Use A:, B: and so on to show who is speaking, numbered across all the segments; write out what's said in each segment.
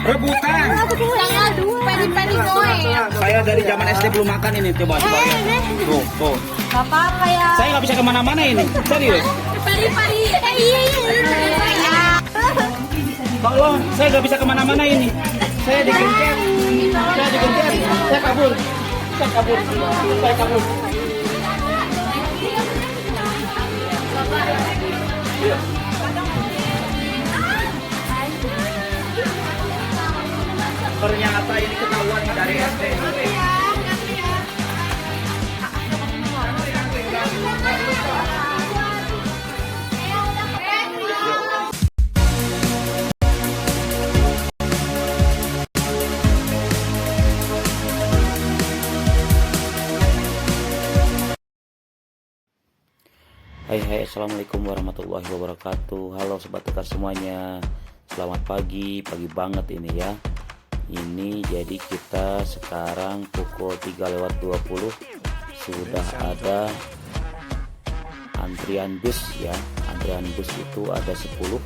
A: Rebutan.
B: Jangan peri-peri boy.
A: Saya dari zaman SD belum makan ini. Coba lihat. Tuh.
B: Bapak kayak
A: Saya nggak bisa kemana-mana ini. Serius.
B: peri-peri. Iya.
A: Tolong, saya nggak bisa kemana-mana ini. Saya digencet. Saya kabur. Ternyata ini ketahuan dari SD. Hai, assalamualaikum warahmatullahi wabarakatuh. Halo sobat tekar semuanya, selamat pagi banget ini ya. Ini jadi kita sekarang pukul 3:20 sudah ada antrian bus ya. Antrian bus itu ada 10.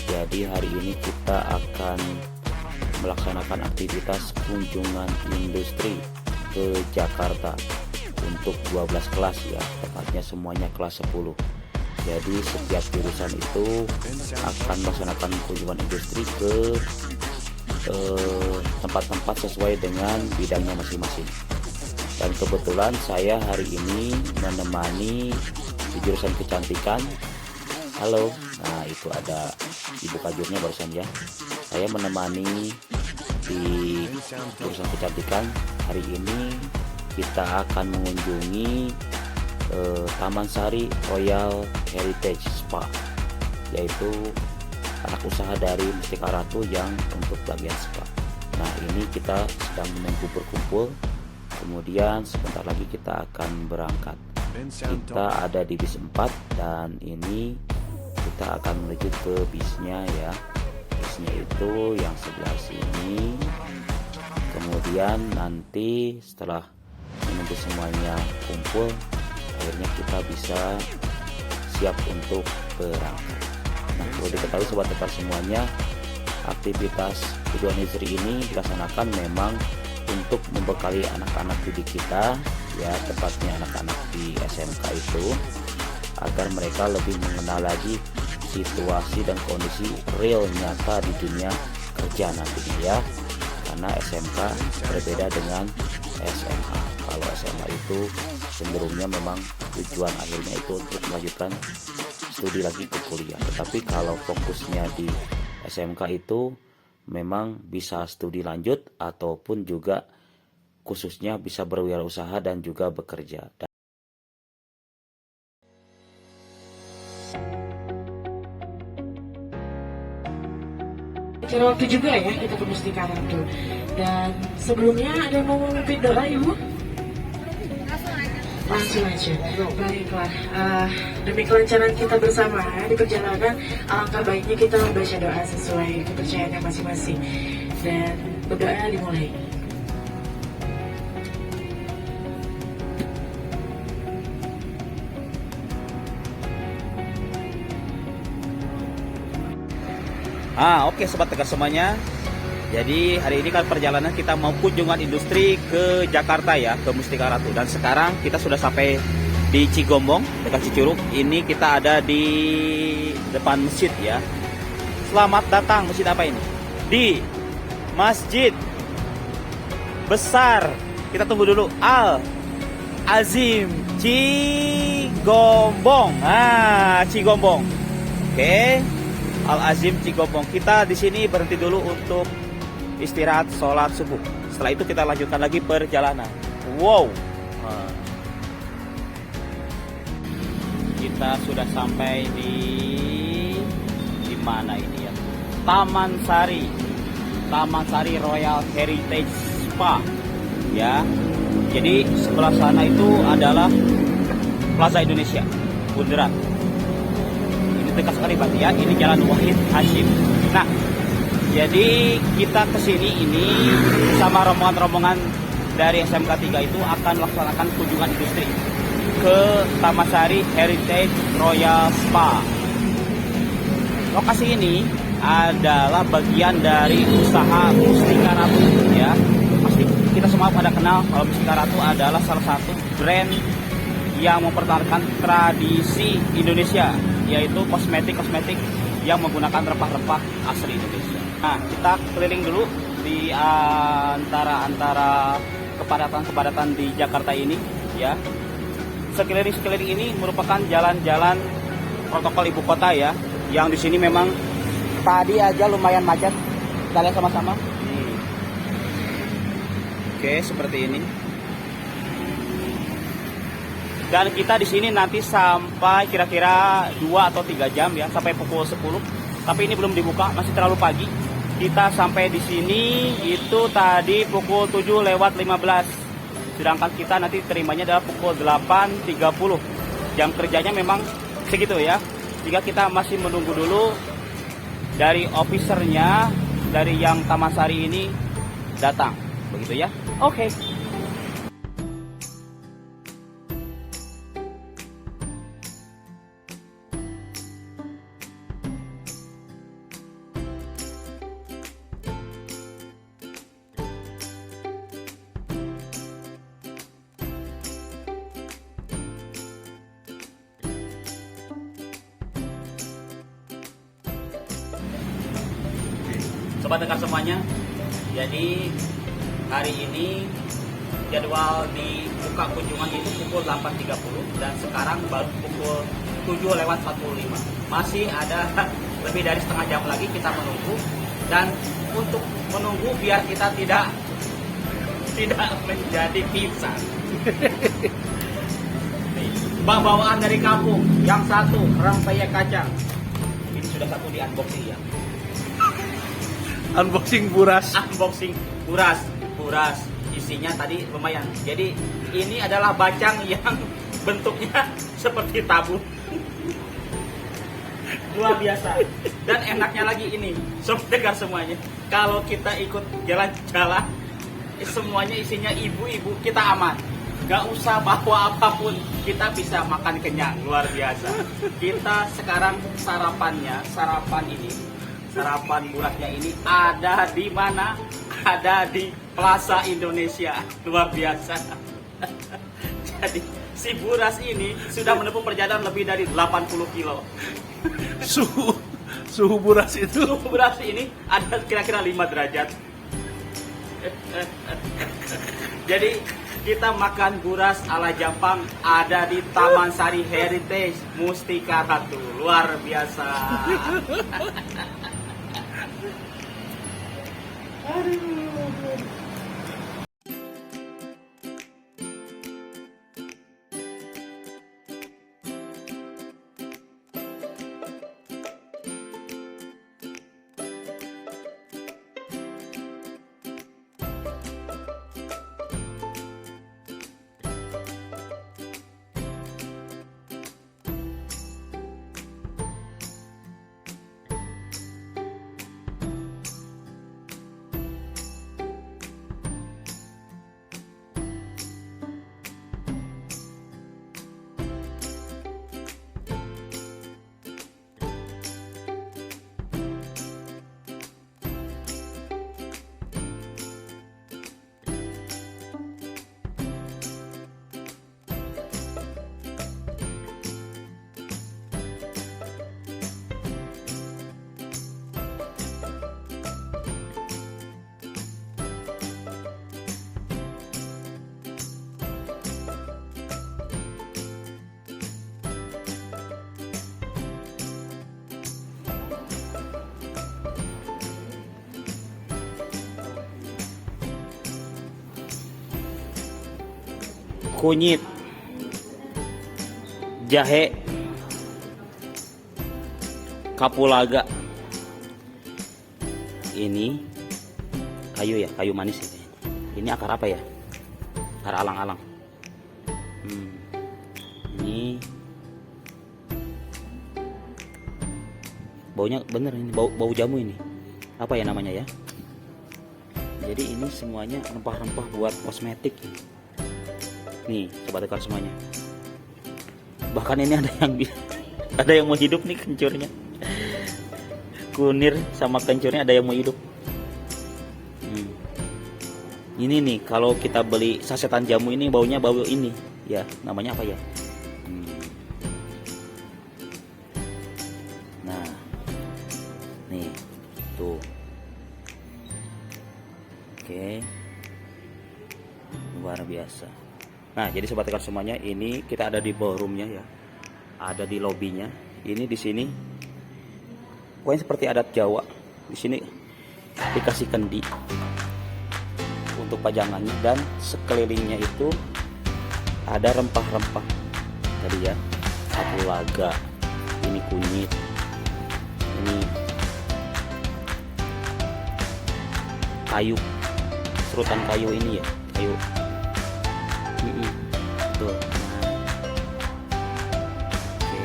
A: Jadi hari ini kita akan melaksanakan aktivitas kunjungan industri ke Jakarta untuk 12 kelas ya, tepatnya semuanya kelas 10. Jadi setiap jurusan itu akan melaksanakan kunjungan industri ke tempat-tempat sesuai dengan bidangnya masing-masing. Dan kebetulan saya hari ini menemani di jurusan kecantikan. Halo, nah itu ada ibu kajurnya barusan ya. Saya menemani di jurusan kecantikan. Hari ini kita akan mengunjungi Taman Sari Royal Heritage Spa, yaitu anak usaha dari Mustika Ratu yang untuk bagian spa. Nah ini kita sedang menunggu berkumpul, kemudian sebentar lagi kita akan berangkat. Kita ada di bis 4 dan ini kita akan menuju ke bisnya ya. Bisnya itu yang sebelah sini. Kemudian nanti setelah menunggu semuanya kumpul, akhirnya kita bisa siap untuk berangkat. Nah, perlu diketahui sobat tekar semuanya, aktivitas kunjungan industri ini dilaksanakan memang untuk membekali anak-anak didik kita ya, tepatnya anak-anak di SMK itu, agar mereka lebih mengenal lagi situasi dan kondisi real nyata di dunia kerja nantinya ya. Karena SMK berbeda dengan SMA. Kalau SMA itu cenderungnya memang tujuan akhirnya itu untuk melanjutkan studi lagi ke kuliah. Tetapi kalau fokusnya di SMK itu memang bisa studi lanjut ataupun juga khususnya bisa berwirausaha dan juga bekerja.
C: Acara waktu juga ya kita ke Mustika Ratu. Dan sebelumnya ada yang mau memimpin doa ibu? Langsung aja. Baiklah, demi kelancaran kita bersama di perjalanan, alangkah baiknya kita membaca doa sesuai kepercayaannya masing-masing. Dan berdoa dimulai.
A: Oke sobat tekar semuanya. Jadi hari ini kan perjalanan kita mau kunjungan industri ke Jakarta ya, ke Mustika Ratu. Dan sekarang kita sudah sampai di Cigombong, dekat Cicurug. Ini kita ada di depan masjid ya. Selamat datang, masjid apa ini? Di Masjid Besar. Kita tunggu dulu. Al Azim Cigombong. Cigombong. Oke. Al Azim Cigombong. Kita di sini berhenti dulu untuk istirahat sholat subuh. Setelah itu kita lanjutkan lagi perjalanan. Wow. Kita sudah sampai di mana ini ya? Taman Sari Royal Heritage Spa. Ya. Jadi sebelah sana itu adalah Plaza Indonesia, Bundaran. Dekat sekali berarti ya, ini Jalan Wahid Hashim. Nah, jadi kita kesini ini sama rombongan-rombongan dari SMK 3 itu akan melaksanakan kunjungan industri ke Taman Sari Heritage Royal Spa. Lokasi ini adalah bagian dari usaha Mustika Ratu ya. Pasti kita semua pada kenal kalau Mustika Ratu adalah salah satu brand yang mempertahankan tradisi Indonesia, yaitu kosmetik yang menggunakan rempah-rempah asli Indonesia. Nah, kita keliling dulu di antara kepadatan di Jakarta ini ya. Sekeliling ini merupakan jalan-jalan protokol ibu kota ya, yang di sini memang tadi aja lumayan macet. Kita lihat sama-sama. Oke, seperti ini. Dan kita di sini nanti sampai kira-kira 2 atau 3 jam ya, sampai pukul 10. Tapi ini belum dibuka, masih terlalu pagi. Kita sampai di sini itu tadi pukul 7:15. Sedangkan kita nanti terimanya adalah pukul 8:30. Jam kerjanya memang segitu ya. Jika kita masih menunggu dulu dari officernya dari yang Taman Sari ini datang, begitu ya. Oke. Sobat Tekar semuanya, jadi hari ini jadwal dibuka kunjungan itu pukul 8.30 dan sekarang baru pukul 7:45. Masih ada lebih dari setengah jam lagi kita menunggu, dan untuk menunggu biar kita tidak menjadi pingsan. Bawaan dari kampung, yang satu rempeyek kacang. Ini sudah satu di unboxing ya.
D: Unboxing buras.
A: Unboxing buras isinya tadi lumayan. Jadi ini adalah bacang yang bentuknya seperti tabung. Luar biasa. Dan enaknya lagi ini, Sobat Tekar semuanya, kalau kita ikut jalan-jalan semuanya isinya ibu-ibu, kita aman. Gak usah bawa apapun, kita bisa makan kenyang. Luar biasa. Kita sekarang sarapan buratnya ini ada di mana? Ada di Plaza Indonesia. Luar biasa. Jadi si buras ini sudah menempuh perjalanan lebih dari 80 kilo.
D: Suhu buras itu.
A: Suhu buras ini ada kira-kira 5 derajat. Jadi kita makan buras ala Jepang ada di Taman Sari Heritage Mustika Ratu. Luar biasa. Kunyit, jahe, kapulaga. Ini kayu ya, kayu manis ya. Ini akar apa ya? Akar alang-alang. Ini baunya bener, ini bau jamu ini. Apa ya namanya ya? Jadi ini semuanya rempah-rempah buat kosmetik. Nih, Sobat Tekar semuanya. Bahkan ini ada yang mau hidup nih kencurnya. kunir sama kencurnya ada yang mau hidup. Ini nih kalau kita beli sasetan jamu ini baunya bau ini ya, namanya apa ya? Nah, nih tuh, oke, luar biasa. Nah, jadi sobat tekar semuanya, ini kita ada di ballroomnya ya, ada di lobbynya. Ini di sini, pokoknya seperti adat Jawa. Di sini dikasih kendi untuk pajangannya, dan sekelilingnya itu ada rempah-rempah tadi ya, kapulaga, ini kunyit, ini kayu, serutan kayu ini ya, kayu. Tuh. Nah. Oke.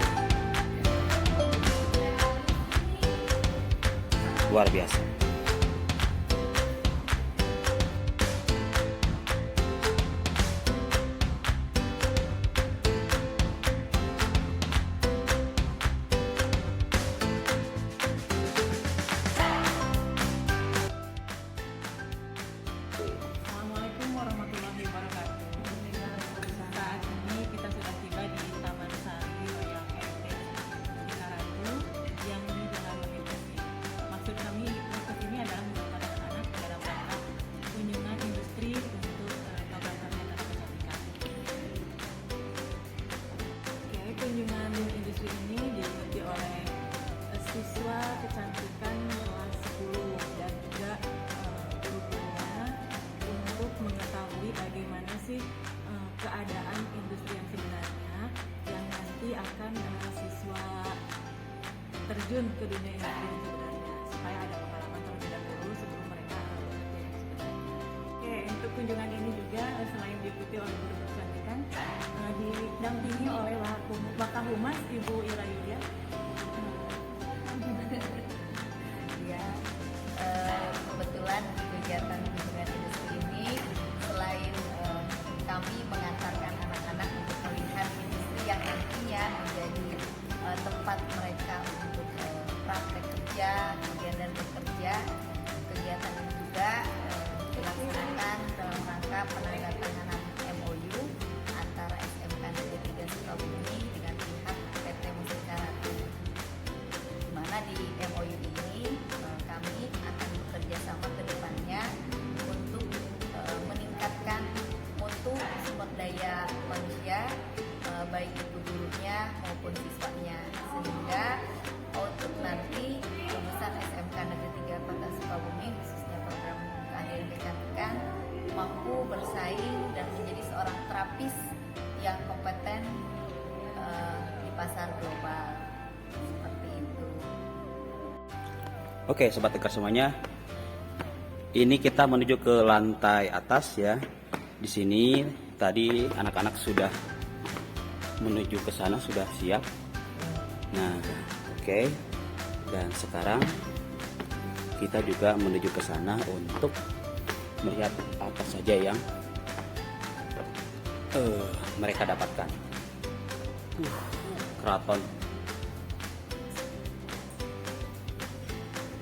A: Luar biasa.
C: Assalamualaikum warahmatullahi wabarakatuh. Saat ini kita sudah tiba di Taman Sari Royal Heritage Bukit Ratu yang di Jalan Langit Besi. Maksud kami ke sini adalah mengajak anak-anak dalam rangka kunjungan industri untuk mengembangkan kecantikan. Oke, kunjungan industri ini diikuti oleh siswa kecantikan kelas 10 dan juga guru-gurunya untuk mengetahui bagaimana sih keadaan industri yang sebenarnya yang nanti akan siswa terjun ke dunia industri yang sebenarnya, supaya ada pengalaman terlebih dahulu sebelum mereka bekerja yang sebenarnya. Oke, untuk kunjungan ini juga selain diikuti oleh guru kecantikan, didampingi oleh Wakahumas Ibu Ira Yulia.
D: Ya, kebetulan kegiatan kunjungan industri ini selain kami mengantarkan anak-anak untuk melihat industri yang nantinya menjadi tempat mereka untuk praktek kerja, kemudian dan bekerja, kegiatan ini juga dilaksanakan dalam rangka penandatanganan MOU antara SMK Negeri 3 Sukabumi dengan pihak PT Mustika Ratu. Di mana di MOU ini kami akan bekerja sama ke depannya untuk meningkatkan mutu sumber daya manusia, baik itu gurunya maupun siswanya, sehingga untuk nanti lulusan SMK Negeri 3 Kota Sukabumi, khususnya program keahlian kecantikan, mampu bersaing dan menjadi seorang terapis yang kompeten di pasar global. Seperti itu.
A: Oke, sobat tekar semuanya, ini kita menuju ke lantai atas ya. Di sini tadi anak-anak sudah menuju ke sana, sudah siap. Nah, oke. Dan sekarang kita juga menuju ke sana untuk melihat apa saja yang mereka dapatkan. Keraton.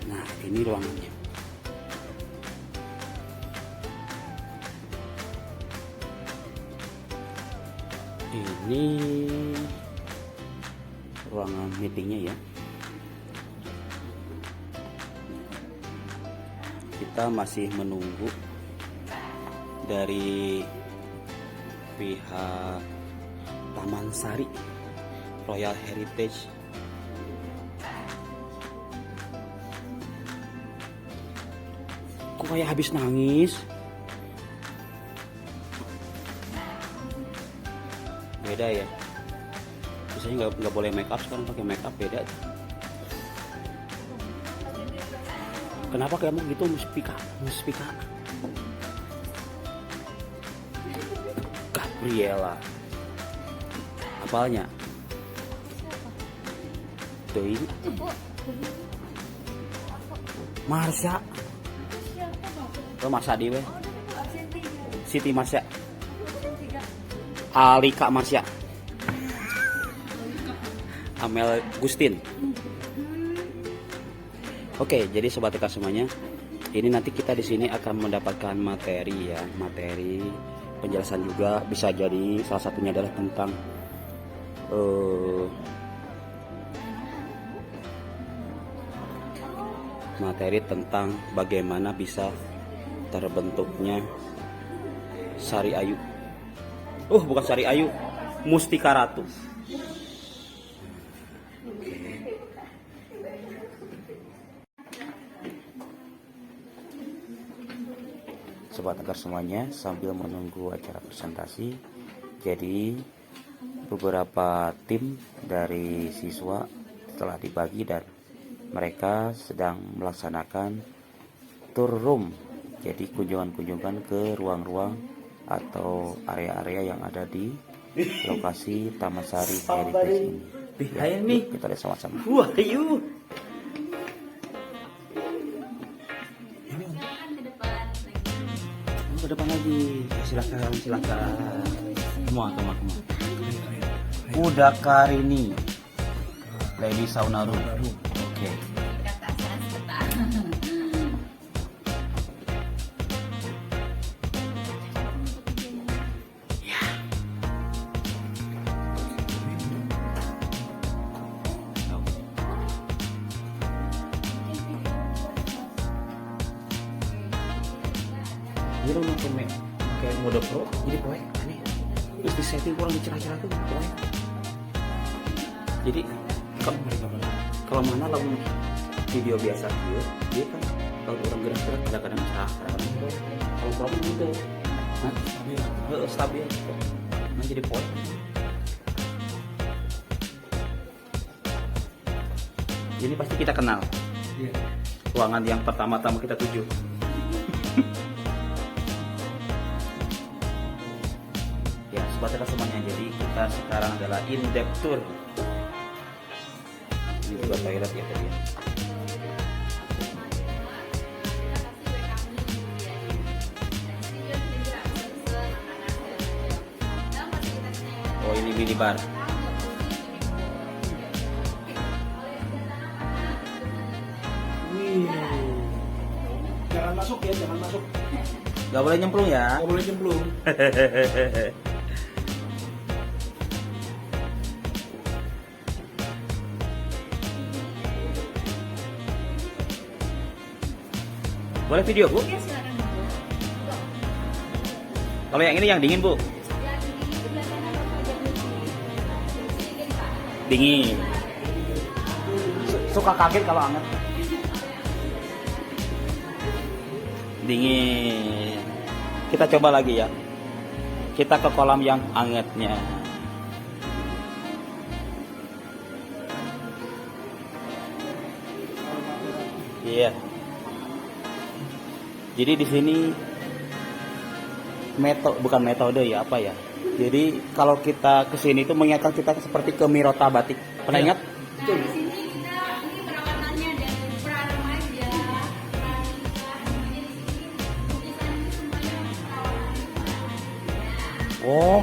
A: Nah, ini ruangannya. Ini ruangan meetingnya ya. Kita masih menunggu dari pihak Taman Sari Royal Heritage. Kok kayak habis nangis? Beda ya. Biasanya nggak boleh make up, sekarang pakai make up, beda. Kenapa kamu gitu, Muspika? Gabriela. Apalnya? Tuh ini. Marsha. Oh, Marsha Dewe. Siti Marsha. Alika Marsha. Amel Gustin. Oke, jadi sobat TK semuanya, ini nanti kita di sini akan mendapatkan materi ya, materi penjelasan juga, bisa jadi salah satunya adalah tentang materi tentang bagaimana bisa terbentuknya Sari Ayu. Bukan Sari Ayu, Mustika Ratu. Sobat Tegar semuanya, sambil menunggu acara presentasi, jadi beberapa tim dari siswa telah dibagi dan mereka sedang melaksanakan tour room. Jadi kunjungan-kunjungan ke ruang-ruang atau area-area yang ada di lokasi Taman Sari Heritage ini. Ya, nih kita lihat sama-sama. Wah, yuk. Ke depan lagi. Silakan. Semua. Kuda Karini. Lady Sauna Room. Oke. Dia nonton pakai mode pro, jadi poek aneh. Terus di setting kurang dicerah-cerah tuh poek. Jadi kalau mana lagu video biasa dia kan kalau orang gerak-gerak kadang-kadang cerah, kadang-kadang poek. Kalau pro gitu, stabil. Nah jadi poek. Ini pasti kita kenal. Ruangan yang pertama-tama kita tuju. Sobat TK semuanya, jadi kita sekarang adalah in-depth tour. Ini juga toilet ya tadi. Oh, ini minibar.
E: Jangan masuk.
A: Gak boleh nyemplung ya. Boleh video, Bu?
D: Ya, silakan, Bu.
A: Kalau yang ini yang dingin, Bu? Dingin. Suka kaget kalau hangat. Dingin. Kita coba lagi ya. Kita ke kolam yang hangatnya. Iya. Jadi di sini bukan metode ya, apa ya? Jadi kalau kita ke sini itu mengingatkan kita seperti ke Mirota Batik. Pernah ingat?
B: Nah, di sini kita ini perawatannya dan praremaja, pranikah, semuanya di sini. Lukisan ini semuanya perawatan.
A: Oh.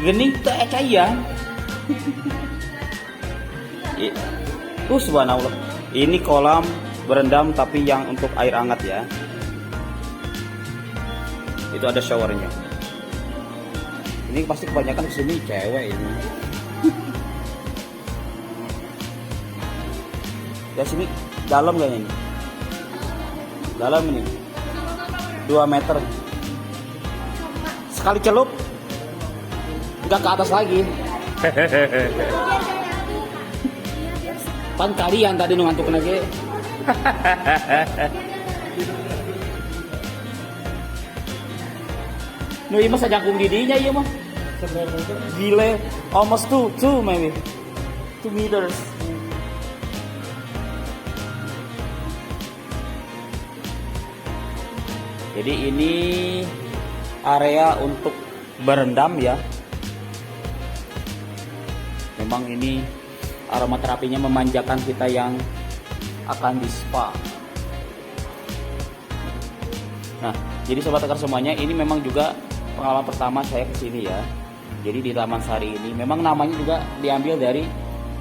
A: Gini teh kaya. Subhanallah. Ini kolam berendam tapi yang untuk air hangat ya. Itu ada showernya. Ini pasti kebanyakan kesini cewek ini. Ya sini dalam kayaknya ini. Dalam ini. 2 meter. Sekali celup nggak ke atas lagi. Pan kalian tadi ngantuk lagi. Nu ieu mah sajangkung di dinya ieu mah. Gile, almost 2 maybe. 2 meters. Jadi ini area untuk berendam ya. Memang ini aromaterapinya memanjakan kita yang akan di spa. Nah, jadi sobat Tegar semuanya, ini memang juga pengalaman pertama saya ke sini ya. Jadi di Taman Sari ini memang namanya juga diambil dari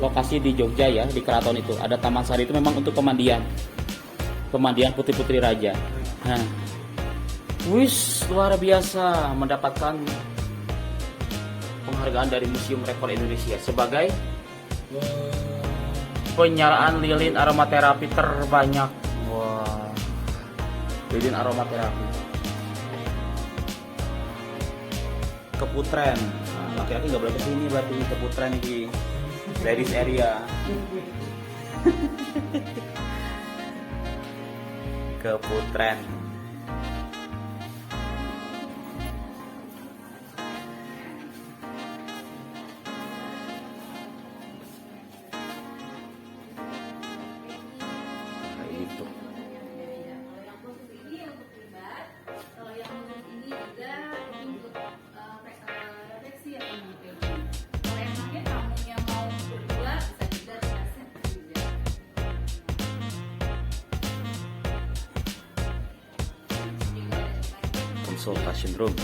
A: lokasi di Jogja ya, di keraton itu ada Taman Sari, itu memang untuk pemandian putri-putri raja. Nah, wis luar biasa, mendapatkan penghargaan dari Museum Rekor Indonesia sebagai penyalahan lilin aromaterapi terbanyak. Wah, lilin aromaterapi. Keputren. Nah, laki-laki nggak boleh kesini berarti Keputren di ladies area. Keputren. Nah, itu.
B: Kalau yang khusus ini juga untuk refleksi ya gitu. Kalau emangnya tamunya mau berdua bisa juga dikasih juga. Juga ada tempat
A: Consultation room.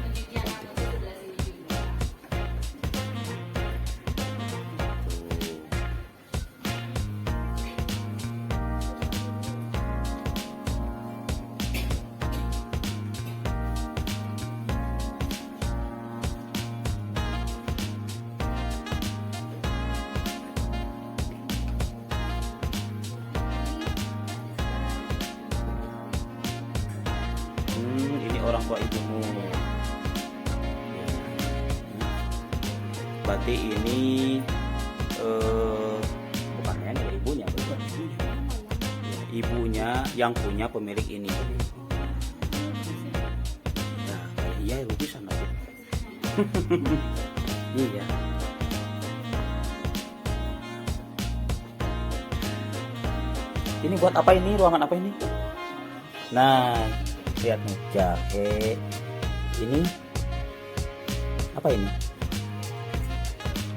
B: pencucian rambut di sebelah sini juga.
A: Ini orang tua ibumu. Berarti ini bukannya ini ibunya, bukan? Ibunya yang punya pemilik ini. Nah, iya ibu bisa nanti. Iya. Ini buat apa ini? Ruangan apa ini? Nah, lihat nih, jahe. Ini apa ini?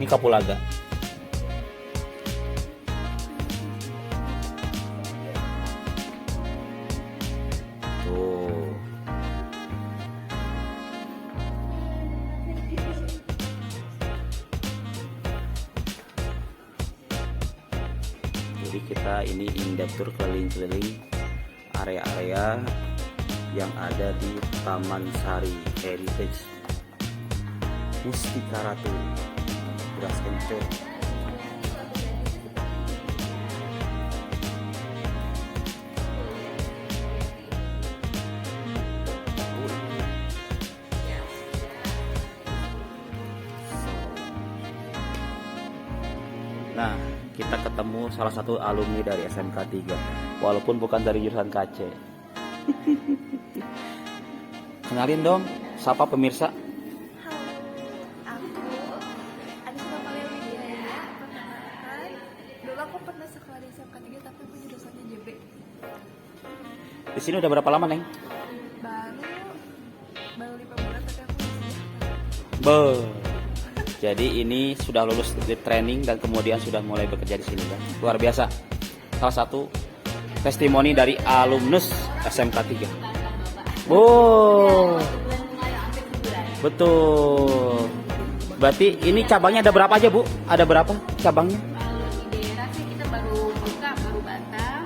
A: Ini kapulaga. Tuh. Jadi kita ini in-depth tour keliling-keliling area-area yang ada di Taman Sari Heritage Mustika Ratu Beras Kencur. Nah, kita ketemu salah satu alumni dari SMK 3, walaupun bukan dari jurusan KC. Kenalin dong, sapa pemirsa.
F: Aku Anissa Malelia. Perkenalkan, dulu aku pernah sekolah di SMK 3 tapi aku jurusannya JB.
A: Di sini udah berapa lama, Neng?
F: Baru 5 bulan tapi aku masih
A: Be. Jadi ini sudah lulus di training dan kemudian sudah mulai bekerja di sini kan. Luar biasa. Salah satu testimoni dari alumnus SMK 3. Oh. Betul. Berarti ini cabangnya ada berapa aja, Bu? Ada berapa cabangnya?
B: Kalau di daerah sih kita baru buka, baru Batam,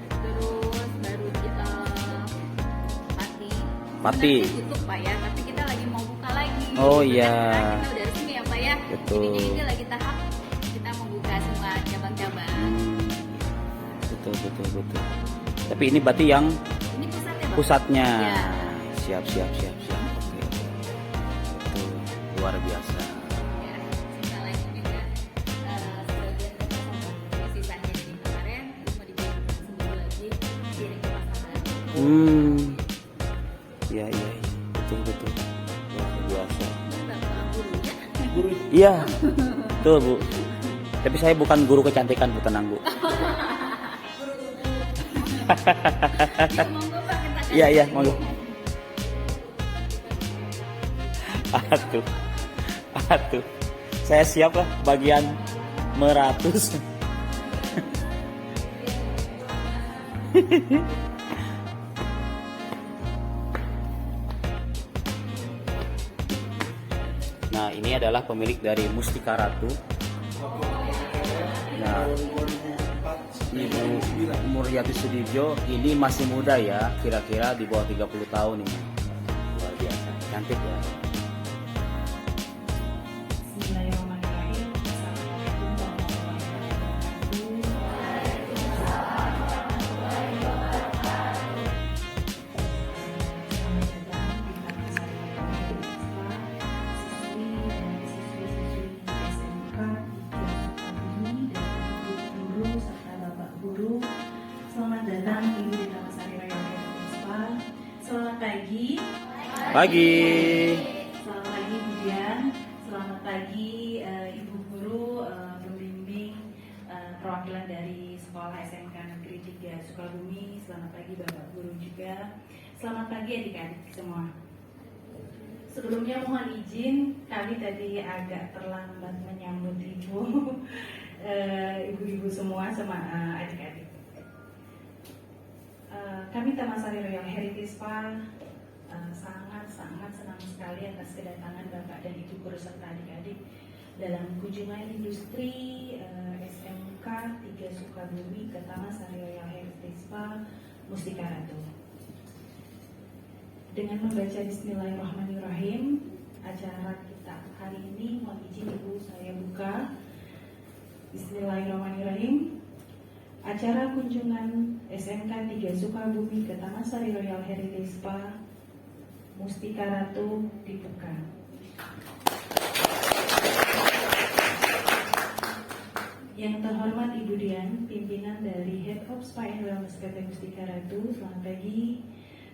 B: terus baru kita Pati.
A: Pati.
B: Sebenarnya tutup Pak ya, tapi kita lagi mau buka lagi.
A: Oh,
B: Karena
A: iya.
B: Kita udah resmi ya Pak ya.
A: Betul.
B: Jadi ini lagi tahap kita mau buka semua cabang-cabang.
A: Betul. Tapi ini berarti yang
B: Ini pusatnya Pak.
A: pusatnya.
B: Ya.
A: Siap. Oke. Betul. Luar biasa.
B: Ya, sisa lagi juga sebagian sisanya dari kemarin mau dibikin seminggu lagi kirim ke pasaran.
A: Iya. Betul. Luar biasa.
B: Ini bapak gurunya.
A: Iya. Betul, Bu. Tapi saya bukan guru kecantikan, Bu, tenang, Bu.
B: Ya, monggo Pak, katakan.
A: Iya, monggo. Atuh. Saya siap lah bagian meratus. Nah, ini adalah pemilik dari Mustika Ratu Nah, Ibu Muriati Sudibyo ini masih muda ya, kira-kira di bawah 30 tahun ini. Luar biasa, cantik ya.
C: Bismillahirrahmanirrahim. Assalamualaikum warahmatullahi wabarakatuh. Selamat datang di Taman Sari Raya siswi dan siswi-siswi SMK 3 Sukabumi dan ibu guru serta bapak guru. Selamat datang Ibu di Taman Sari Raya Unisba. Selamat pagi.
A: Pagi.
C: Selamat pagi Bu Dian. Selamat pagi Ibu Guru, pembimbing perwakilan dari Sekolah SMK Negeri 3 Sukabumi. Selamat pagi Bapak Guru juga. Selamat pagi adik-adik semua. Sebelumnya mohon izin, kami tadi agak terlambat menyambut Ibu, ibu-ibu semua sama adik-adik. Kami Taman Sari Royal Heritage Spa sangat senang sekali atas kedatangan Bapak dan Ibu guru serta adik-adik dalam kunjungan industri SMK 3 Sukabumi ke Taman Sari Royal Heritage Spa Mustika Ratu. Dengan membaca Bismillahirrahmanirrahim, acara kita hari ini mohon izin Ibu saya buka. Bismillahirrahmanirrahim. Acara kunjungan SMK 3 Sukabumi ke Taman Sari Royal Heritage Spa Mustika Ratu dibuka. Yang terhormat Ibu Dian, pimpinan dari Head of Spa and Wellness PT Mustika Ratu. Selamat pagi.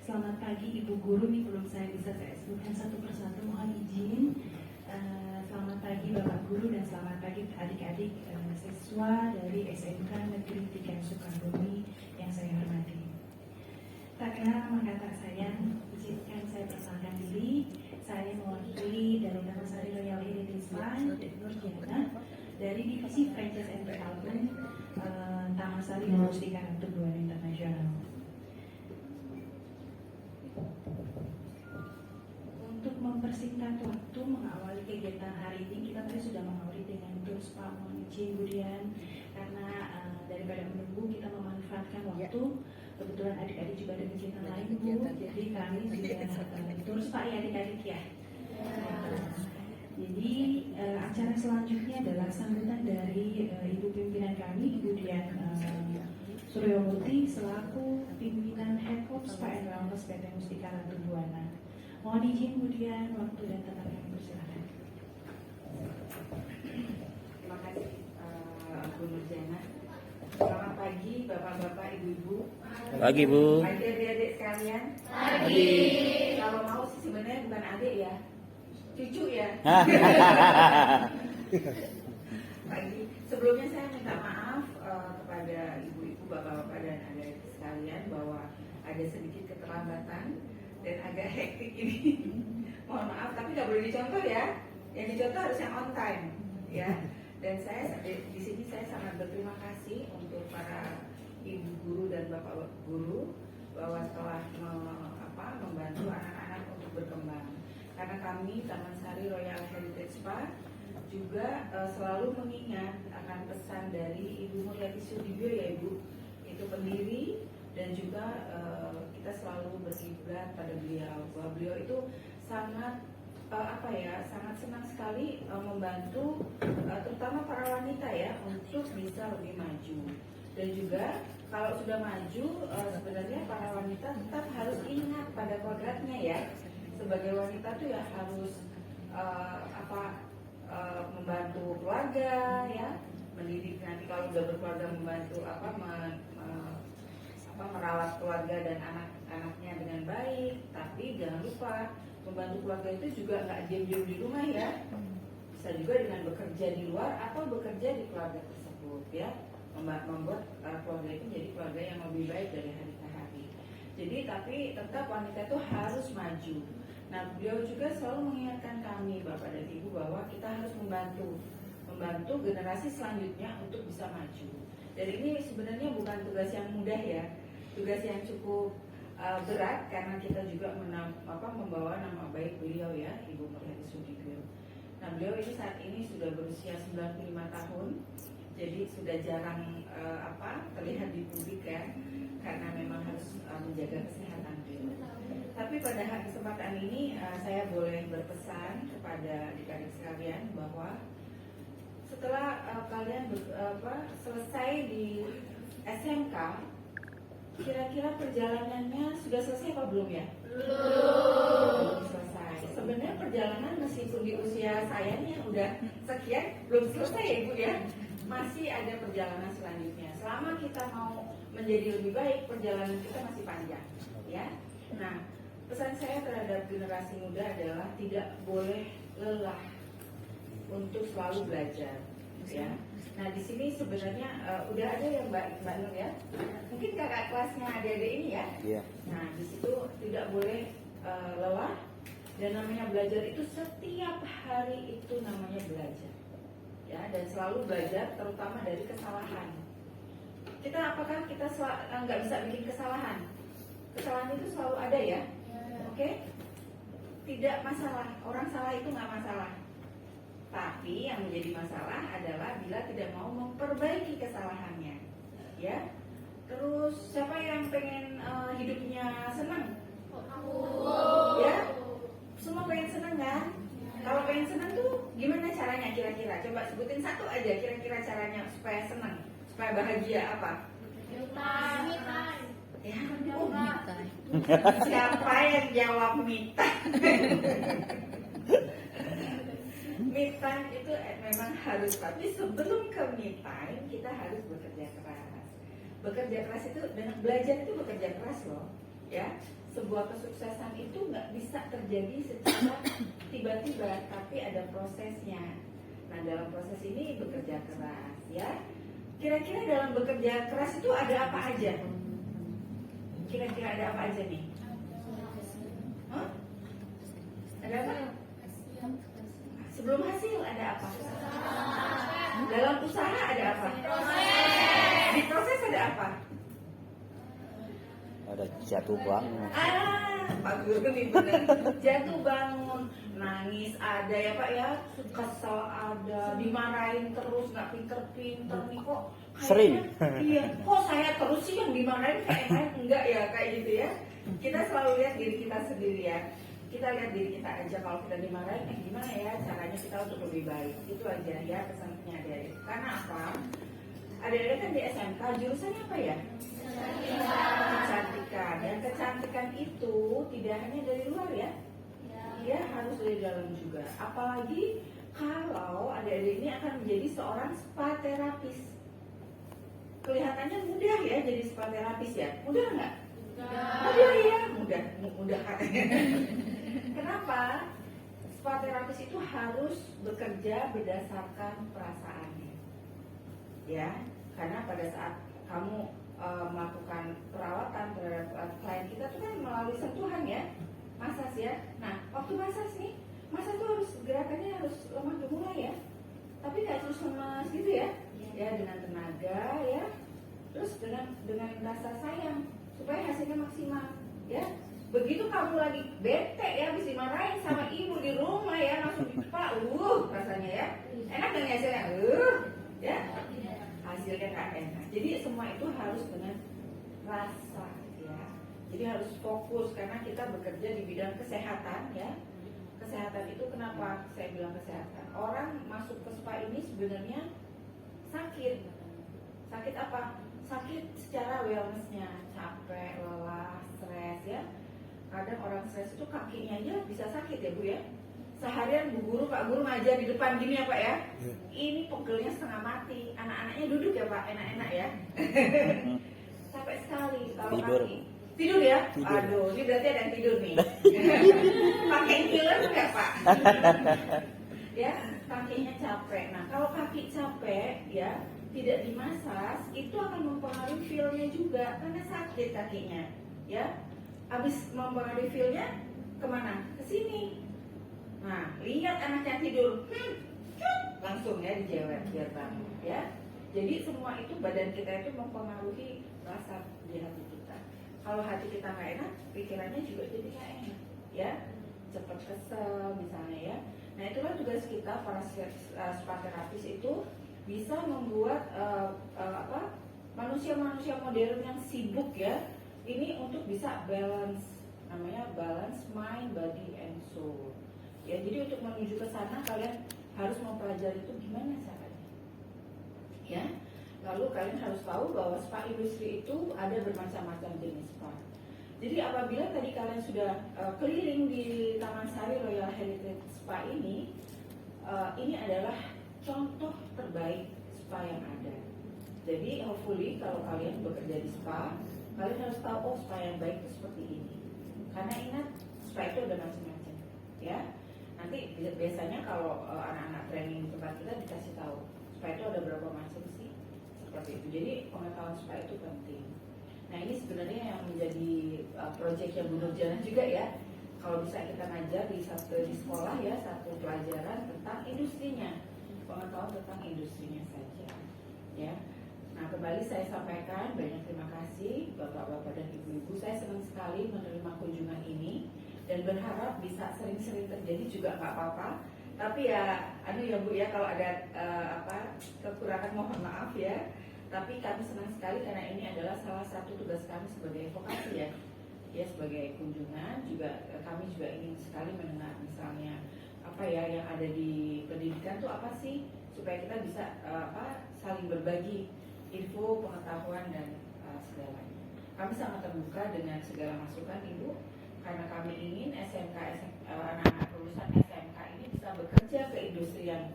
C: Selamat pagi Ibu Guru, nih belum saya sebutkan satu persatu, mohon izin. Selamat pagi Bapak Guru dan selamat pagi adik-adik siswa dari SMK Negeri 3 Sukabumi yang saya hormati. Tak kenal maka tak sayang, izinkan saya perkenalkan diri. Saya mewakili dari Taman Sari Royal Heritage Spa Nurjana dari Divisi Franchise and Development Taman Sari Mustika Ratu Buana Internasional. Untuk mempersingkat waktu mengawali kegiatan hari ini, kita tadi sudah mengawali dengan tour spa. Mohon izin Bu Dian, karena daripada menunggu kita memanfaatkan waktu. Kebetulan adik-adik juga ada kegiatan lain Bu, jadi kami sudah tour spa ya adik-adik ya. Jadi acara selanjutnya adalah sambutan dari Ibu pimpinan kami, Ibu Dian Suryomurti selaku pimpinan Head of Spa and Wellness PT Mustika Ratu Buana. Mohon izin Bu Dian, waktu dan tempat kami persilakan.
G: Terima kasih Bu Nurjana. Selamat pagi Bapak-bapak, Ibu-ibu.
A: Pagi Bu.
G: Pagi adik-adik sekalian.
A: Pagi.
G: Kalau mau sih sebenarnya bukan adik ya, cucu ya. Pagi. Sebelumnya saya minta maaf kepada ibu-ibu, bapak-bapak dan adik sekalian bahwa ada sedikit keterlambatan dan agak hektik ini. Mohon maaf, tapi nggak boleh dicontoh ya. Yang dicontoh harus yang on time ya. Dan saya di sini saya sangat berterima kasih untuk para ibu guru dan bapak guru bahwa setelah membantu anak-anak untuk berkembang. Karena kami Taman Sari Royal Heritage Spa juga selalu mengingat akan pesan dari Ibu Muriati Sudibyo ya Ibu, itu pendiri dan juga kita selalu berkiblat pada beliau bahwa beliau itu sangat sangat senang sekali membantu terutama para wanita ya untuk bisa lebih maju. Dan juga kalau sudah maju sebenarnya para wanita tetap harus ingat pada kodratnya ya. Sebagai wanita tuh ya harus membantu keluarga ya, mendidik nanti kalau udah berkeluarga membantu merawat keluarga dan anak-anaknya dengan baik. Tapi jangan lupa membantu keluarga itu juga nggak diam-diam di rumah ya, bisa juga dengan bekerja di luar atau bekerja di keluarga tersebut ya, membuat keluarga itu menjadi keluarga yang lebih baik dari hari ke hari. Jadi tapi tetap wanita itu harus maju. Nah beliau juga selalu mengingatkan kami Bapak dan Ibu bahwa kita harus membantu generasi selanjutnya untuk bisa maju. Dan ini sebenarnya bukan tugas yang mudah ya, tugas yang cukup berat karena kita juga membawa nama baik beliau ya, Ibu Muriati Sudibyo. Nah beliau ini saat ini sudah berusia 95 tahun jadi sudah jarang terlihat di publik kan, karena memang harus menjaga kesehatan beliau. Tapi pada kesempatan ini saya boleh berpesan kepada adik-adik sekalian bahwa setelah kalian selesai di SMK, kira-kira perjalanannya sudah selesai apa belum ya? Belum selesai. Sebenarnya perjalanan meskipun di usia saya nih yang udah sekian belum selesai ya Ibu ya. Masih ada perjalanan selanjutnya. Selama kita mau menjadi lebih baik, perjalanan kita masih panjang, ya. Nah, pesan saya terhadap generasi muda adalah tidak boleh lelah untuk selalu belajar, ya. Nah, di sini sebenarnya udah ada ya Mbak Nur ya. Mungkin kakak kelasnya adik-adik ini ya.
A: Iya.
G: Nah, di situ tidak boleh lelah, dan namanya belajar itu setiap hari itu namanya belajar, ya, dan selalu belajar terutama dari kesalahan. Apakah kita nggak bisa bikin kesalahan? Kesalahan itu selalu ada ya, oke? Tidak masalah, orang salah itu nggak masalah. Tapi yang menjadi masalah adalah bila tidak mau memperbaiki kesalahannya, ya. Terus siapa yang pengen hidupnya senang? Ya, semua pengen senang kan? Kalau pengen senang tuh gimana caranya kira-kira? Coba sebutin satu aja kira-kira caranya supaya senang, supaya bahagia apa? Ya, siapa yang jawab me time itu memang harus, tapi sebelum ke me time kita harus bekerja keras. Bekerja keras itu dan belajar itu bekerja keras loh, ya. Sebuah kesuksesan itu nggak bisa terjadi secara tiba-tiba, tapi ada prosesnya. Nah, dalam proses ini bekerja keras, ya. Kira-kira dalam bekerja keras itu ada apa aja? Kira-kira ada apa aja nih? Hah? Ada apa? Sebelum hasil ada apa? Dalam usaha ada apa? Di proses ada apa?
A: Ada jatuh bangun.
G: Pak Guru nih benar. Jatuh bangun, nangis ada ya Pak ya, kesel ada, dimarahin terus nggak pinter-pinter nih kok.
A: Sering.
G: Iya, kok saya terus sih yang dimarahin, kayak lain enggak ya kayak gitu ya. Kita selalu lihat diri kita sendiri ya. Kita lihat diri kita aja, kalau kita dimarahin, gimana ya caranya kita untuk lebih baik. Itu aja ya pesannya adik-adik. Karena apa? Adik-adik kan di SMK jurusannya apa ya? Kecantikan. Dan kecantikan itu tidak hanya dari luar ya, dia harus dari dalam juga. Apalagi kalau adik-adik ini akan menjadi seorang spa terapis. Kelihatannya mudah ya jadi spa terapis ya. Mudah nggak? Mudah ya, mudah katanya. Kenapa? Spa terapis itu harus bekerja berdasarkan perasaannya, ya. Karena pada saat kamu melakukan perawatan terhadap klien kita itu kan melalui sentuhan ya, masas ya. Nah, waktu masas nih, masas tuh harus gerakannya harus lemah gemulai ya, tapi nggak terus lemas gitu ya, ya dengan tenaga ya, terus dengan rasa sayang supaya hasilnya maksimal ya. Begitu kamu lagi bete ya, habis dimarahin sama ibu di rumah ya, langsung dipak, rasanya ya, enak dan hasilnya, ya. Hasilnya nggak enak. Jadi semua itu harus dengan rasa ya. Jadi harus fokus karena kita bekerja di bidang kesehatan ya. Kesehatan itu kenapa saya bilang kesehatan? Orang masuk ke spa ini sebenarnya sakit. Sakit apa? Sakit secara wellnessnya, capek, lelah, stres ya. Kadang orang stres itu kakinya aja bisa sakit ya Bu ya. Seharian Bu Guru, Pak Guru ngajar di depan gini ya Pak ya. Ini pegelnya setengah mati. Anak-anaknya duduk ya Pak, enak-enak ya. Capek sekali kalau
A: Tidur.
G: kaki. Tidur ya?
A: Tidur.
G: Aduh, ini berarti ada yang tidur nih. Pakai inhaler nggak Pak? Ya, kakinya capek. Nah, kalau kaki capek ya, tidak dimasas, itu akan mempengaruhi feel-nya juga karena sakit kakinya. Ya, habis mempengaruhi feel-nya kemana? Ke sini. Nah, lihat anaknya tidur, langsung ya dijewet biar bangun ya. Jadi semua itu badan kita itu mempengaruhi rasa di hati kita. Kalau hati kita nggak enak, pikirannya juga jadi nggak enak ya. Cepat kesel misalnya ya. Nah itulah tugas kita para spa terapis itu bisa membuat manusia-manusia modern yang sibuk ya, ini untuk bisa balance, namanya balance mind, body, and soul. Ya, jadi untuk menuju ke sana kalian harus mempelajari itu gimana caranya. Ya, lalu kalian harus tahu bahwa spa industri itu ada bermacam-macam jenis spa. Jadi apabila tadi kalian sudah keliling di Taman Sari Royal Heritage Spa ini adalah contoh terbaik spa yang ada. Jadi hopefully kalau kalian bekerja di spa, kalian harus tahu oh spa yang baik itu seperti ini. Karena ingat spa itu ada macam-macam, ya. Nanti biasanya kalau anak-anak training di tempat kita dikasih tahu spa itu ada berapa macam sih, seperti itu. Jadi pengetahuan spa itu penting. Nah ini sebenarnya yang menjadi proyeknya Bu Nurjana juga ya. Kalau bisa kita ngajar di sekolah ya, satu pelajaran tentang industrinya, pengetahuan tentang industrinya saja, ya. Nah kembali saya sampaikan banyak terima kasih Bapak-bapak dan Ibu-ibu. Saya senang sekali menerima kunjungan ini dan berharap bisa sering-sering terjadi juga nggak apa-apa. Tapi ya, ya Bu ya, kalau ada kekurangan mohon maaf ya. Tapi kami senang sekali karena ini adalah salah satu tugas kami sebagai vokasi ya. Ya sebagai kunjungan juga kami juga ingin sekali mendengar misalnya apa ya yang ada di pendidikan tuh apa sih, supaya kita bisa saling berbagi info, pengetahuan dan segalanya. Kami sangat terbuka dengan segala masukan Ibu, karena kami ingin anak-anak lulusan SMK ini bisa bekerja ke industri yang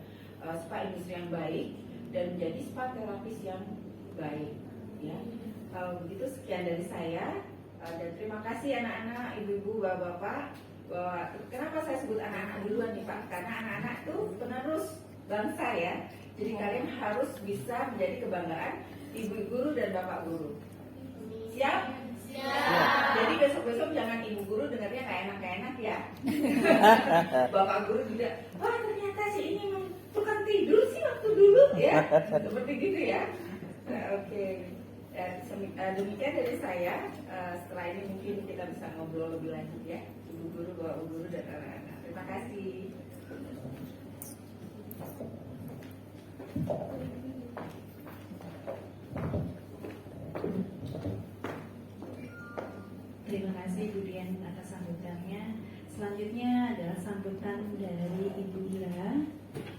G: spa industri yang baik dan menjadi spa terapis yang baik. Ya, begitu sekian dari saya. Dan terima kasih anak-anak, ibu-ibu, bapak-bapak. Bahwa kenapa saya sebut anak-anak duluan nih Pak? Karena anak-anak itu penerus bangsa ya. Jadi kalian harus bisa menjadi kebanggaan ibu guru dan bapak guru. Siap? Siap. Jadi besok-besok jangan ibu guru dengarnya kayak enak-enak ya. Bapak guru juga, wah ternyata si ini tukang tidur sih waktu dulu ya. Seperti gitu ya. Oke. Demikian dari saya. Setelah ini mungkin kita bisa ngobrol lebih lanjut ya, ibu guru, bapak guru dan anak-anak. Terima kasih.
H: Terima kasih Bu Dian atas sambutannya. Selanjutnya adalah sambutan dari Ibu Ira,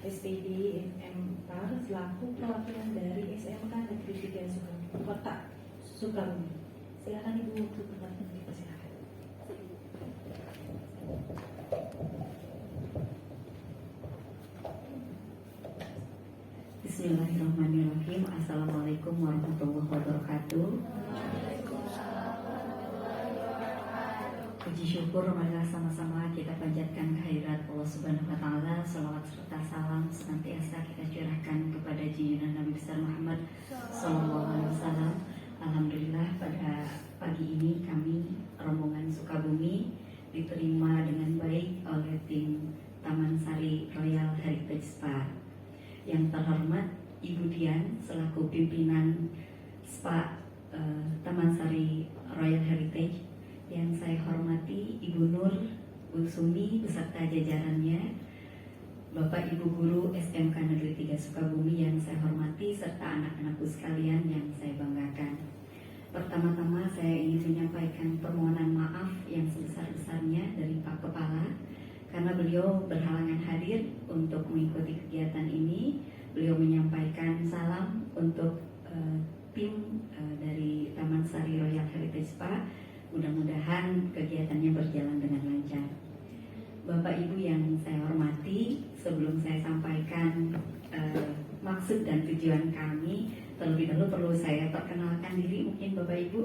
H: SPD MM4 selaku perwakilan dari SMK Negeri 3 Kota Sukabumi. Silakan Ibu untuk bertanya, dipersilakan.
I: Bismillahirrahmanirrahim. Assalamualaikum warahmatullahi wabarakatuh. Puji syukur marilah sama-sama kita panjatkan kehadirat Allah Subhanahu wa taala. Salawat serta salam senantiasa kita curahkan kepada junjungan Nabi besar Muhammad sallallahu alaihi wasallam. Alhamdulillah pada pagi ini kami rombongan Sukabumi diterima dengan baik oleh tim Taman Sari Royal Heritage Spa. Yang terhormat Ibu Dian selaku pimpinan Spa Taman Sari Royal Heritage, yang saya hormati Ibu Nur, Bu Sumi beserta jajarannya, Bapak Ibu Guru SMK Negeri 3 Sukabumi yang saya hormati, serta anak-anakku sekalian yang saya banggakan. Pertama-tama saya ingin menyampaikan permohonan maaf yang sebesar-besarnya dari Pak Kepala, karena beliau berhalangan hadir untuk mengikuti kegiatan ini. Beliau menyampaikan salam untuk tim dari Taman Sari Royal Heritage Spa. Mudah-mudahan kegiatannya berjalan dengan lancar. Bapak Ibu yang saya hormati, sebelum saya sampaikan maksud dan tujuan kami, terlebih dahulu perlu saya perkenalkan diri mungkin Bapak Ibu,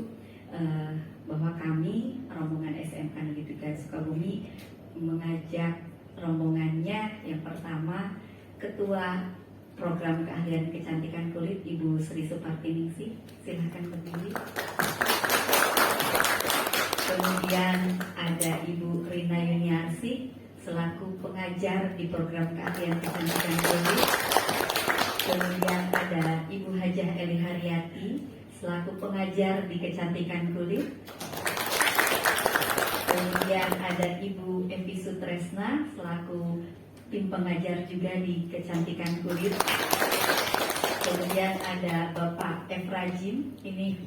I: bahwa kami rombongan SMK Negeri 3 Sukabumi mengajak rombongannya yang pertama Ketua Program Keahlian Kecantikan Kulit Ibu Sri Supartiningsih, silahkan berdiri. Kemudian ada Ibu Rina Yuniarsi selaku pengajar di Program Keahlian Kecantikan Kulit. Kemudian ada Ibu Hajah Eli Haryati selaku pengajar di Kecantikan Kulit. Kemudian ada Ibu Evi Sutresna selaku tim pengajar juga di Kecantikan Kulit. Kemudian ada Bapak Efrajim, ini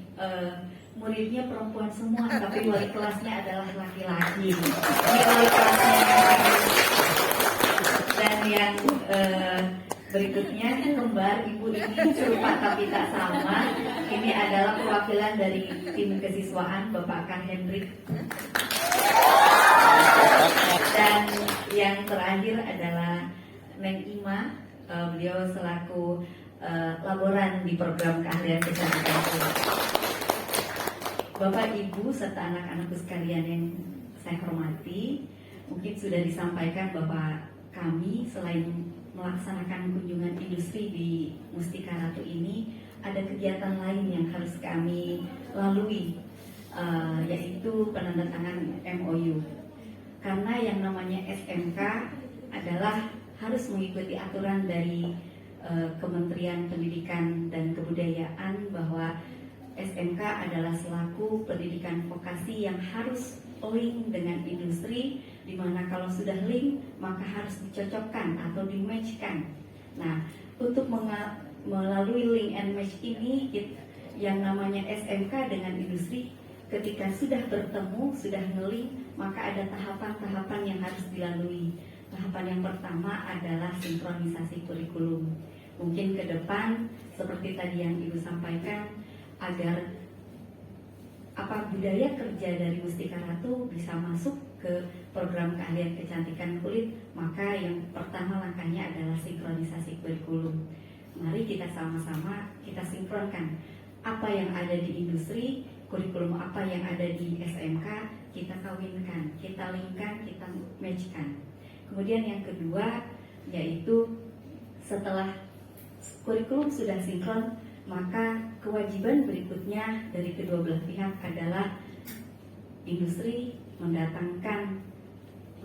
I: muridnya perempuan semua, tapi wali kelasnya adalah laki-laki. Ini wali kelasnya. Dan yang berikutnya kembar ibu ini serupa tapi tak sama. Ini adalah perwakilan dari tim kesiswaan Bapak Kang Hendrik. Dan yang terakhir adalah Neng Ima, beliau selaku laboran di program keahlian kecantikan kulit. Bapak Ibu serta anak-anakku sekalian yang saya hormati, mungkin sudah disampaikan bahwa kami selain melaksanakan kunjungan industri di Mustika Ratu ini, ada kegiatan lain yang harus kami lalui, yaitu penandatangan MOU. Karena yang namanya SMK adalah harus mengikuti aturan dari Kementerian Pendidikan dan Kebudayaan bahwa SMK adalah selaku pendidikan vokasi yang harus link dengan industri, di mana kalau sudah link maka harus dicocokkan atau di-matchkan. Nah, untuk melalui link and match ini yang namanya SMK dengan industri, ketika sudah bertemu, sudah nge-link, maka ada tahapan-tahapan yang harus dilalui. Tahapan yang pertama adalah sinkronisasi kurikulum. Mungkin ke depan seperti tadi yang Ibu sampaikan, agar budaya kerja dari Mustika Ratu bisa masuk ke program keahlian kecantikan kulit, maka yang pertama langkahnya adalah sinkronisasi kurikulum. Mari kita sama-sama kita sinkronkan apa yang ada di industri, kurikulum apa yang ada di SMK, kita kawinkan, kita linkkan, kita matchkan. Kemudian yang kedua, yaitu setelah kurikulum sudah sinkron, maka kewajiban berikutnya dari kedua belah pihak adalah industri mendatangkan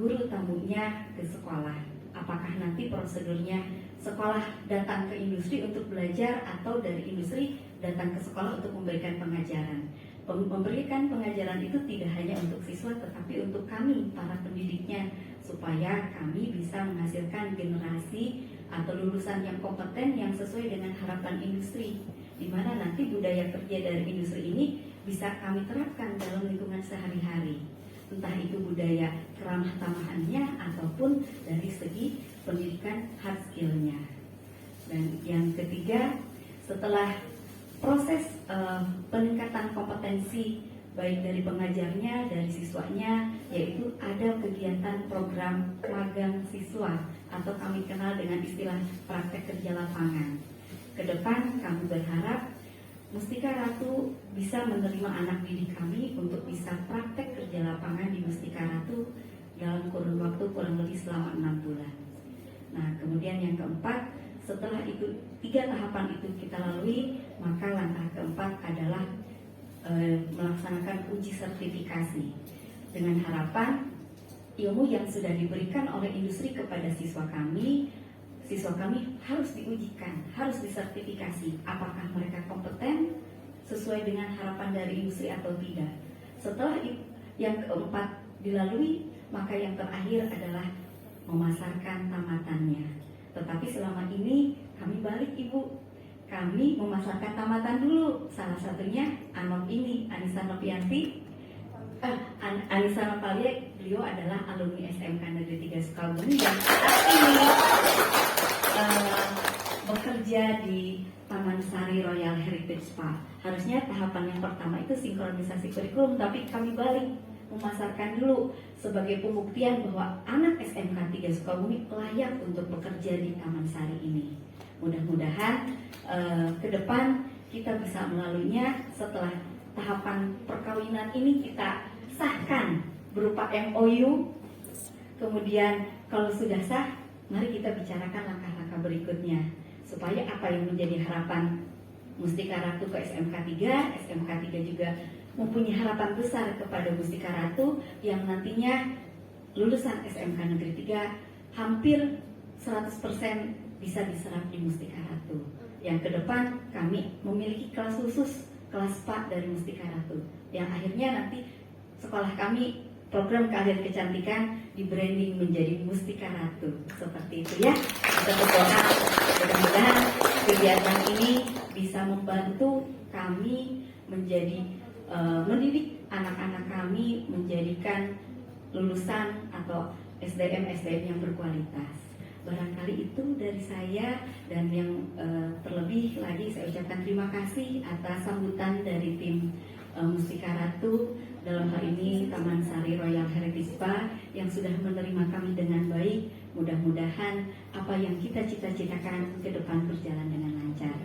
I: guru tamunya ke sekolah. Apakah nanti prosedurnya sekolah datang ke industri untuk belajar atau dari industri datang ke sekolah untuk memberikan pengajaran. Memberikan pengajaran itu tidak hanya untuk siswa tetapi untuk kami para pendidiknya, supaya kami bisa menghasilkan generasi atau lulusan yang kompeten yang sesuai dengan harapan industri, di mana nanti budaya kerja dari industri ini bisa kami terapkan dalam lingkungan sehari-hari, entah itu budaya keramah tamahannya ataupun dari segi pendidikan hard skill-nya. Dan yang ketiga, setelah proses peningkatan kompetensi baik dari pengajarnya, dari siswanya, yaitu ada kegiatan program magang siswa atau kami kenal dengan istilah praktek kerja lapangan. Kedepan kami berharap Mustika Ratu bisa menerima anak didik kami untuk bisa praktek kerja lapangan di Mustika Ratu dalam kurun waktu kurang lebih selama 6 bulan. Nah, kemudian yang keempat, setelah itu 3 tahapan itu kita lalui, maka langkah keempat adalah melaksanakan uji sertifikasi dengan harapan ilmu yang sudah diberikan oleh industri kepada siswa kami harus diujikan, harus disertifikasi apakah mereka kompeten sesuai dengan harapan dari industri atau tidak. Setelah yang keempat dilalui, maka yang terakhir adalah memasarkan tamatannya. Tetapi selama ini kami balik Ibu, kami memasarkan tamatan dulu. Salah satunya Anop ini, Anissa Nopianti, Anissa Nopalia, beliau adalah alumni SMK Negeri 3 Sukabumi dan saat ini bekerja di Taman Sari Royal Heritage Spa. Harusnya tahapan yang pertama itu sinkronisasi kurikulum, tapi kami balik memasarkan dulu sebagai pembuktian bahwa anak SMK 3 Sukabumi layak untuk bekerja di Taman Sari ini. Mudah-mudahan ke depan kita bisa melaluinya. Setelah tahapan perkawinan ini kita sahkan berupa MOU. Kemudian kalau sudah sah, mari kita bicarakan langkah-langkah berikutnya supaya apa yang menjadi harapan Mustika Ratu ke SMK 3, SMK 3 juga mempunyai harapan besar kepada Mustika Ratu yang nantinya lulusan SMK Negeri 3 hampir 100% bisa diserap di Mustika Ratu. Yang ke depan kami memiliki kelas khusus, kelas spa dari Mustika Ratu, yang akhirnya nanti sekolah kami program keahlian kecantikan di branding menjadi Mustika Ratu. Seperti itu ya. Kita berdoa mudah-mudahan kegiatan ini bisa membantu kami menjadi mendidik anak-anak kami menjadikan lulusan atau SDM yang berkualitas. Barangkali itu dari saya, dan yang terlebih lagi saya ucapkan terima kasih atas sambutan dari tim Mustika Ratu, dalam hal ini Taman Sari Royal Heritage Spa yang sudah menerima kami dengan baik. Mudah-mudahan apa yang kita cita-citakan ke depan berjalan dengan lancar.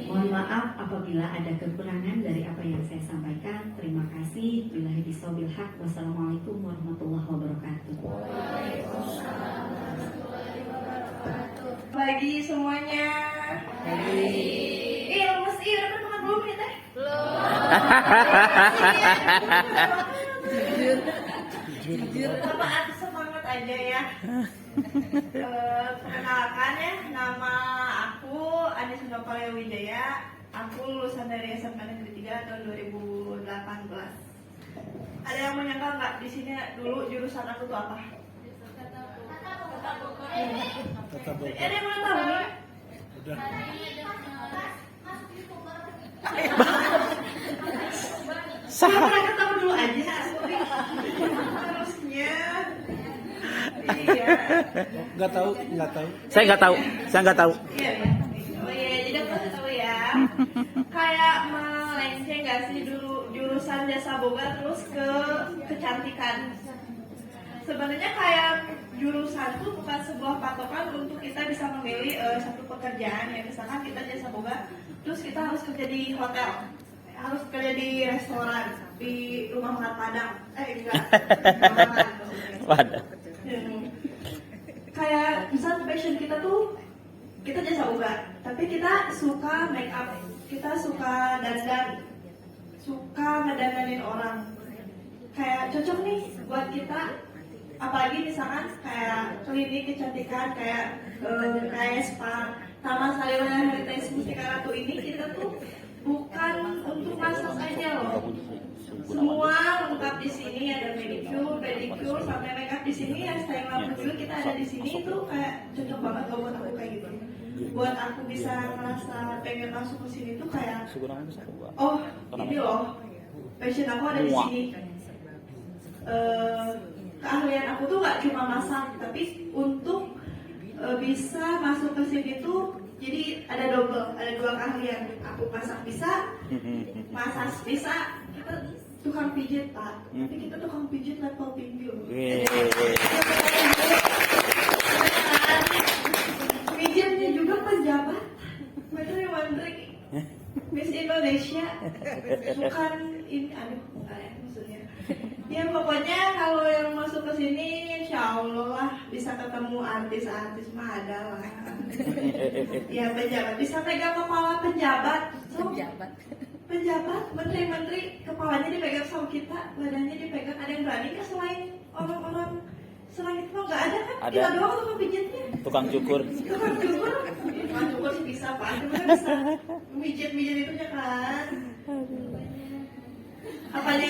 I: Mohon maaf apabila ada kekurangan dari apa yang saya sampaikan. Terima kasih. Billahi bisabil haq. Wassalamualaikum warahmatullahi wabarakatuh.
F: Pagi semuanya. Lemes udah makan belum nih teh? Jujur. Apa aku semangat aja ya. Perkenalkan ya, nama aku Adi Sundopaleo Wijaya. Aku lulusan dari SMK Negeri 3 tahun 2018. Ada yang menyangka nggak di sini dulu jurusan aku tuh apa? Ada yang mau tahu nih?
E: Udah.
F: Pernah ketemu dulu aja. Harusnya. Iya.
E: Nggak tahu.
A: Saya nggak tahu.
F: Iya. Oh iya, jadi aku kasih tahu ya. Kayak melenceng nggak sih dulu jurusan jasa boga terus ke kecantikan. Sebenarnya kayak jurusan tuh bukan sebuah patokan untuk kita bisa memilih satu pekerjaan ya. Misalkan kita jasa boga, terus kita harus kerja di hotel, harus kerja di restoran, di rumah makan Padang. Enggak.
A: Padang.
F: Kayak misalnya passion kita tuh kita jasa boga, tapi kita suka make up, kita suka dandan, suka ngedananin orang. Kayak cocok nih buat kita. Apalagi misalkan kayak klinik kecantikan, kayak spa, Taman Sari Royal Heritage Mustika Ratu ini kita tuh bukan untuk massage aja loh. Semua lengkap di sini, ada manicure, pedicure, sampai makeup di sini, ya style rambut juga kita ada di sini. Itu kayak cocok banget loh buat aku kayak gitu. Buat aku bisa merasa pengen masuk ke sini tuh kayak, oh ini loh, passion aku ada di sini. Keahlian aku tuh gak cuma masak, tapi untuk bisa masuk ke sini tuh jadi ada dua keahlian. Aku masak bisa, masak bisa, kita tukang pijit Pak, tapi kita tukang pijit level tinggi loh. Pijitnya juga pejabat, menteri Miss Indonesia, bukan ini, maksudnya. Ya pokoknya kalau yang masuk ke sini, insya Allah lah bisa ketemu artis-artis mah ada lah. Ya pejabat, bisa pegang kepala pejabat. Pejabat, menteri-menteri, kepalanya dipegang sama kita, badannya dipegang. Ada yang berani kan selain orang-orang selain itu nggak ada kan?
A: Ada.
F: Kita doang tukang pijitnya.
A: Tukang cukur.
F: Tukang cukur sih bisa Pak, cuma bisa mijit-mijit itu ya kan. Apanya?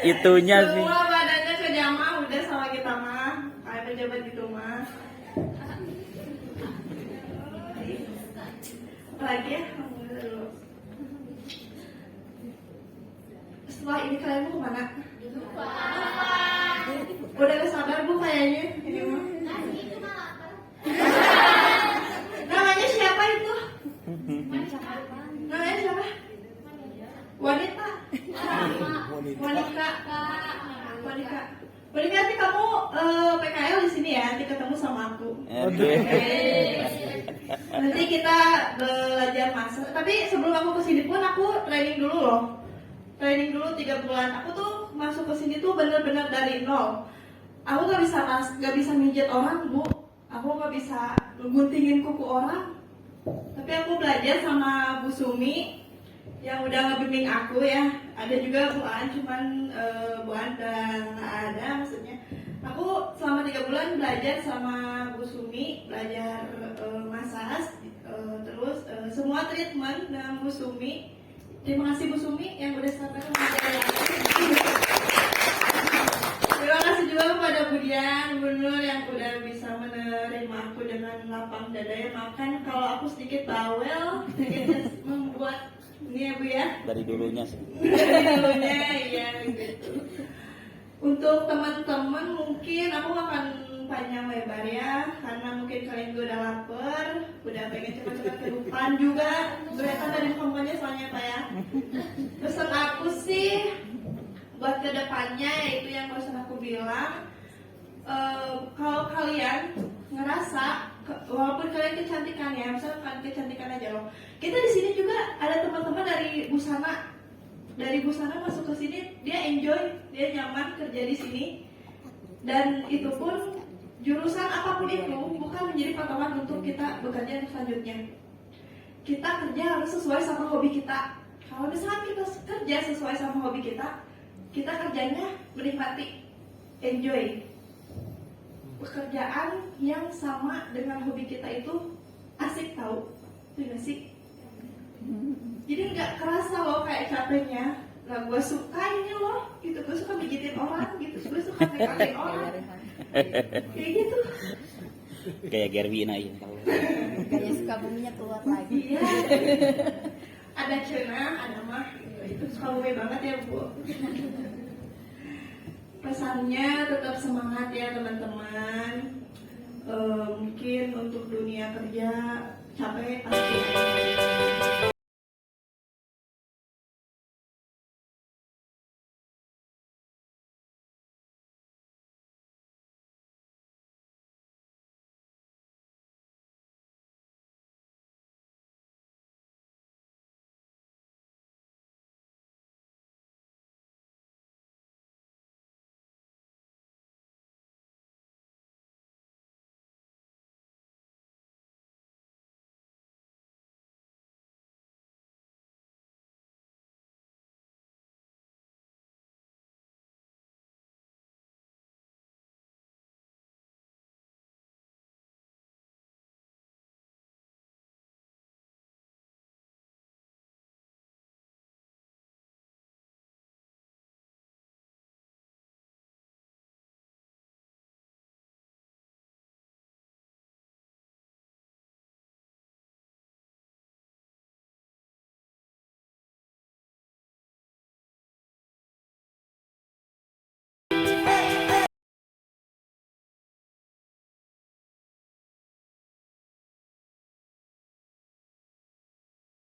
A: Itunya sih.
F: Semua badannya kejama udah sama kita mah, kayak pejabat gitu mah. Apalagi ya? Setelah ini kalian mau kemana? Udah gak sabar Bu kayaknya ini mah. Namanya siapa itu? Namanya siapa? Wanita. Wanita nanti kamu PKL di sini ya, nanti ketemu sama aku.
A: Oke.
F: Nanti kita belajar masak. Tapi sebelum aku kesini pun aku training dulu loh. Training dulu 3 bulan. Aku tuh masuk ke sini tuh bener-bener dari nol. Aku gak bisa mijit orang Bu. Aku gak bisa guntingin kuku orang. Tapi aku belajar sama Bu Sumi yang udah ngebimbing aku ya. Ada juga Bu An, cuman Bu An udah nggak ada maksudnya. Aku selama 3 bulan belajar sama Bu Sumi, belajar massage, terus semua treatment dengan Bu Sumi. Terima kasih Bu Sumi yang udah sampai mengajar aku. Terima kasih juga kepada Bu Dian, Bu Nur yang udah bisa menerima aku dengan lapang dadanya makan. Kalau aku sedikit bawel, sedikit membuat ini ya Bu ya.
A: Dari dulunya sih.
F: Dari dulunya ya gitu. Untuk teman-teman mungkin aku akan panjang lebar ya, karena mungkin kalian juga udah lapar, udah pengen cepat-cepat ke depan juga. Kelihatan dari komennya soalnya Pak ya. Pesan aku sih buat kedepannya itu yang barusan aku bilang, kalau kalian ngerasa walaupun kalian kecantikan ya, misalnya kalian kecantikan aja loh, kita di sini juga ada teman-teman dari busana masuk ke sini, dia enjoy, dia nyaman kerja di sini, dan itu pun jurusan apapun itu bukan menjadi patokan untuk kita bekerja selanjutnya. Kita kerja harus sesuai sama hobi kita. Kalau misalnya kita kerja sesuai sama hobi kita kerjanya menikmati, enjoy. Pekerjaan yang sama dengan hobi kita itu asik tahu, itu gak sih? Jadi nggak kerasa loh kayak capeknya. Nah gue suka ini loh, gitu. Gue suka bijitin orang, gitu. Gue suka make-upin orang, kayak gitu.
A: Kayak Gerwina ini.
D: Gaya suka buminya keluar lagi.
F: Iya. Ada cenah, ada mah. Itu suka bumi banget ya Bu. Pesannya tetap semangat ya teman-teman. Mungkin untuk dunia kerja capek pasti.